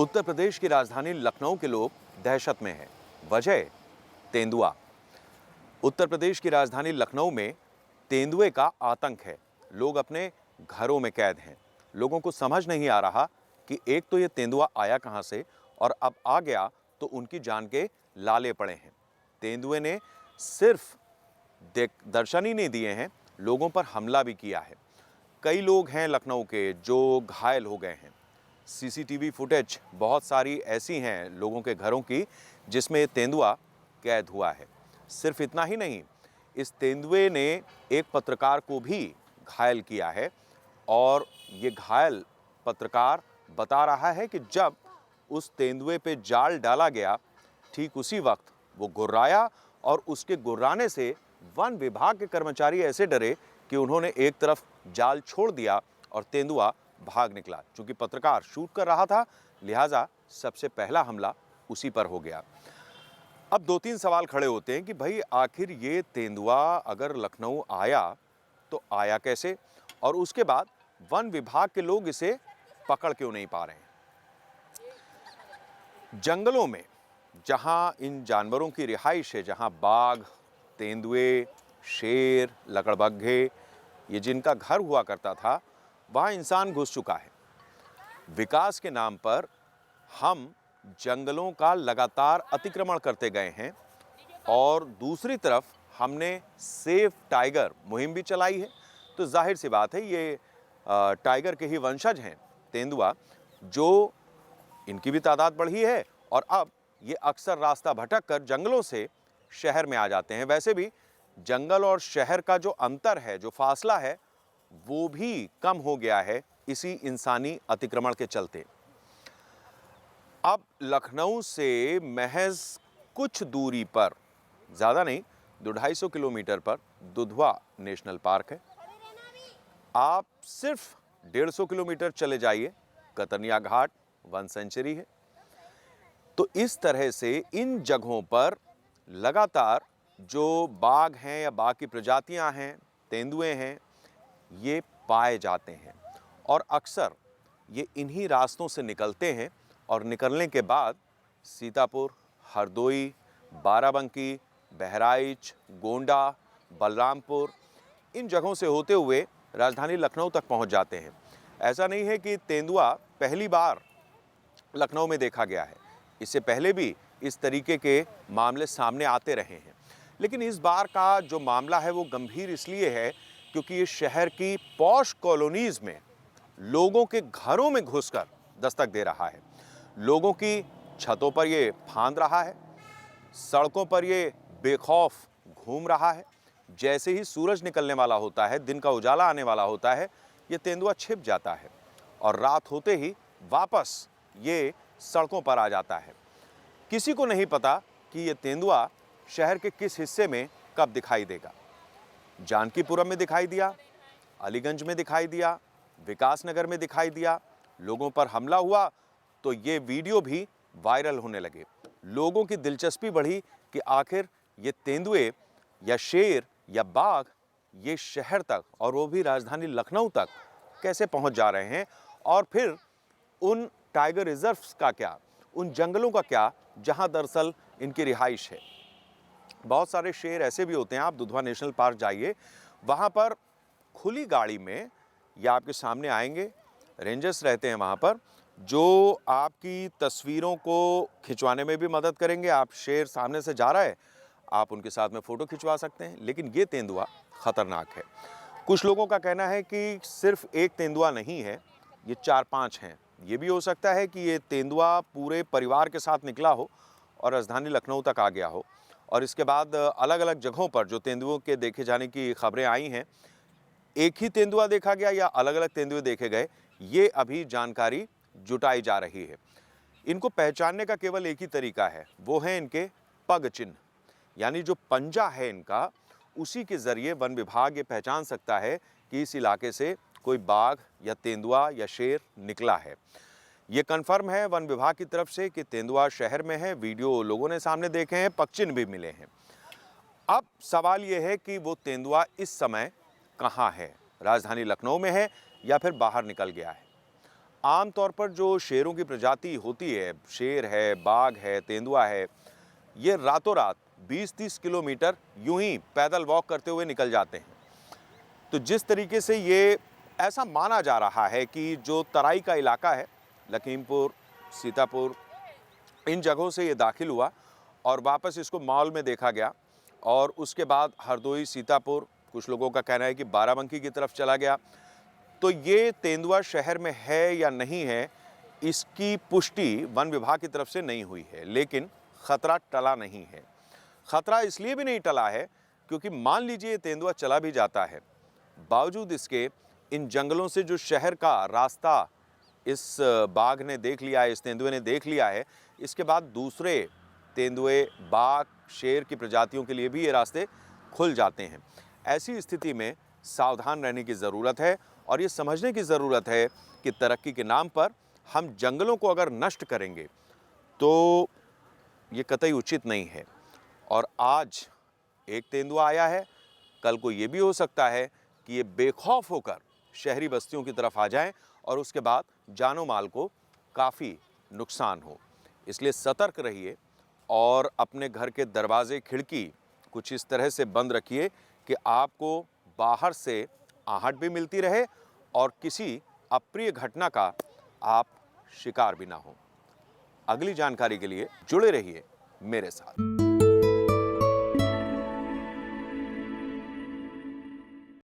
उत्तर प्रदेश की राजधानी लखनऊ के लोग दहशत में हैं। वजह तेंदुआ। उत्तर प्रदेश की राजधानी लखनऊ में तेंदुए का आतंक है। लोग अपने घरों में कैद हैं। लोगों को समझ नहीं आ रहा कि एक तो ये तेंदुआ आया कहां से और अब आ गया तो उनकी जान के लाले पड़े हैं। तेंदुए ने सिर्फ दर्शन ही नहीं दिए हैं, लोगों पर हमला भी किया है। कई लोग हैं लखनऊ के जो घायल हो गए हैं। सीसीटीवी फुटेज बहुत सारी ऐसी हैं लोगों के घरों की जिसमें तेंदुआ कैद हुआ है। सिर्फ इतना ही नहीं, इस तेंदुए ने एक पत्रकार को भी घायल किया है और ये घायल पत्रकार बता रहा है कि जब उस तेंदुए पे जाल डाला गया, ठीक उसी वक्त वो गुर्राया और उसके गुर्राने से वन विभाग के कर्मचारी ऐसे डरे कि उन्होंने एक तरफ जाल छोड़ दिया और तेंदुआ भाग निकला। चूंकि पत्रकार शूट कर रहा था, लिहाजा सबसे पहला हमला उसी पर हो गया। अब दो तीन सवाल खड़े होते हैं कि भाई आखिर ये तेंदुआ अगर लखनऊ आया तो आया कैसे, और उसके बाद वन विभाग के लोग इसे पकड़ क्यों नहीं पा रहे हैं। जंगलों में जहां इन जानवरों की रिहाइश है, जहां बाघ, तेंदुए, शेर, लकड़बग्घे, ये जिनका घर हुआ करता था, वहां इंसान घुस चुका है। विकास के नाम पर हम जंगलों का लगातार अतिक्रमण करते गए हैं और दूसरी तरफ हमने सेफ टाइगर मुहिम भी चलाई है। तो जाहिर सी बात है ये टाइगर के ही वंशज हैं तेंदुआ, जो इनकी भी तादाद बढ़ी है और अब ये अक्सर रास्ता भटक कर जंगलों से शहर में आ जाते हैं। वैसे भी जंगल और शहर का जो अंतर है, जो फासला है, वो भी कम हो गया है इसी इंसानी अतिक्रमण के चलते। अब लखनऊ से महज कुछ दूरी पर, ज़्यादा नहीं, 250 किलोमीटर पर दुधवा नेशनल पार्क है। आप सिर्फ 150 किलोमीटर चले जाइए, कतनिया घाट वन सेंचुरी है। तो इस तरह से इन जगहों पर लगातार जो बाघ हैं या बाघ की प्रजातियां हैं, तेंदुए हैं, ये पाए जाते हैं और अक्सर ये इन्हीं रास्तों से निकलते हैं और निकलने के बाद सीतापुर, हरदोई, बाराबंकी, बहराइच, गोंडा, बलरामपुर, इन जगहों से होते हुए राजधानी लखनऊ तक पहुंच जाते हैं। ऐसा नहीं है कि तेंदुआ पहली बार लखनऊ में देखा गया है, इससे पहले भी इस तरीके के मामले सामने आते रहे हैं। लेकिन इस बार का जो मामला है वो गंभीर इसलिए है क्योंकि ये शहर की पॉश कॉलोनीज में लोगों के घरों में घुसकर दस्तक दे रहा है। लोगों की छतों पर ये फांद रहा है, सड़कों पर ये बेखौफ घूम रहा है। जैसे ही सूरज निकलने वाला होता है, दिन का उजाला आने वाला होता है, ये तेंदुआ छिप जाता है और रात होते ही वापस ये सड़कों पर आ जाता है। किसी को नहीं पता कि ये तेंदुआ शहर के किस हिस्से में कब दिखाई देगा। जानकीपुरम में दिखाई दिया, अलीगंज में दिखाई दिया, विकासनगर में दिखाई दिया। लोगों पर हमला हुआ तो ये वीडियो भी वायरल होने लगे। लोगों की दिलचस्पी बढ़ी कि आखिर ये तेंदुए या शेर या बाघ ये शहर तक, और वो भी राजधानी लखनऊ तक, कैसे पहुंच जा रहे हैं, और फिर उन टाइगर रिजर्व्स का क्या, उन जंगलों का क्या जहां दरअसल इनकी रिहाइश है। बहुत सारे शेर ऐसे भी होते हैं, आप दुधवा नेशनल पार्क जाइए, वहां पर खुली गाड़ी में या आपके सामने आएंगे, रेंजर्स रहते हैं वहां पर, जो आपकी तस्वीरों को खिंचवाने में भी मदद करेंगे। आप शेर सामने से जा रहा है, आप उनके साथ में फ़ोटो खिंचवा सकते हैं। लेकिन ये तेंदुआ ख़तरनाक है। कुछ लोगों का कहना है कि सिर्फ एक तेंदुआ नहीं है, ये 4-5 हैं। ये भी हो सकता है कि ये तेंदुआ पूरे परिवार के साथ निकला हो और राजधानी लखनऊ तक आ गया हो, और इसके बाद अलग अलग जगहों पर जो तेंदुओं के देखे जाने की खबरें आई हैं, एक ही तेंदुआ देखा गया या अलग अलग तेंदुए देखे गए, ये अभी जानकारी जुटाई जा रही है। इनको पहचानने का केवल एक ही तरीका है, वो है इनके पग चिन्ह, यानी जो पंजा है इनका, उसी के जरिए वन विभाग ये पहचान सकता है कि इस इलाके से कोई बाघ या तेंदुआ या शेर निकला है। ये कन्फर्म है वन विभाग की तरफ से कि तेंदुआ शहर में है। वीडियो लोगों ने सामने देखे हैं, पग चिन्ह भी मिले हैं। अब सवाल ये है कि वो तेंदुआ इस समय कहाँ है, राजधानी लखनऊ में है या फिर बाहर निकल गया है। आमतौर पर जो शेरों की प्रजाति होती है, शेर है, बाघ है, तेंदुआ है, ये रातों रात 20-30 किलोमीटर यूं ही पैदल वॉक करते हुए निकल जाते हैं। तो जिस तरीके से ये ऐसा माना जा रहा है कि जो तराई का इलाका है, लखीमपुर, सीतापुर, इन जगहों से ये दाखिल हुआ और वापस इसको माहौल में देखा गया और उसके बाद हरदोई, सीतापुर, कुछ लोगों का कहना है कि बाराबंकी की तरफ चला गया। तो ये तेंदुआ शहर में है या नहीं है, इसकी पुष्टि वन विभाग की तरफ से नहीं हुई है, लेकिन खतरा टला नहीं है। खतरा इसलिए भी नहीं टला है क्योंकि मान लीजिए तेंदुआ चला भी जाता है, बावजूद इसके इन जंगलों से जो शहर का रास्ता इस बाघ ने देख लिया है, इस तेंदुए ने देख लिया है, इसके बाद दूसरे तेंदुए, बाघ, शेर की प्रजातियों के लिए भी ये रास्ते खुल जाते हैं। ऐसी स्थिति में सावधान रहने की ज़रूरत है और ये समझने की ज़रूरत है कि तरक्की के नाम पर हम जंगलों को अगर नष्ट करेंगे तो ये कतई उचित नहीं है। और आज एक तेंदुआ आया है, कल को ये भी हो सकता है कि ये बेखौफ होकर शहरी बस्तियों की तरफ आ जाएं और उसके बाद जानो माल को काफ़ी नुकसान हो। इसलिए सतर्क रहिए और अपने घर के दरवाजे, खिड़की कुछ इस तरह से बंद रखिए कि आपको बाहर से आहट भी मिलती रहे और किसी अप्रिय घटना का आप शिकार भी ना हो। अगली जानकारी के लिए जुड़े रहिए मेरे साथ।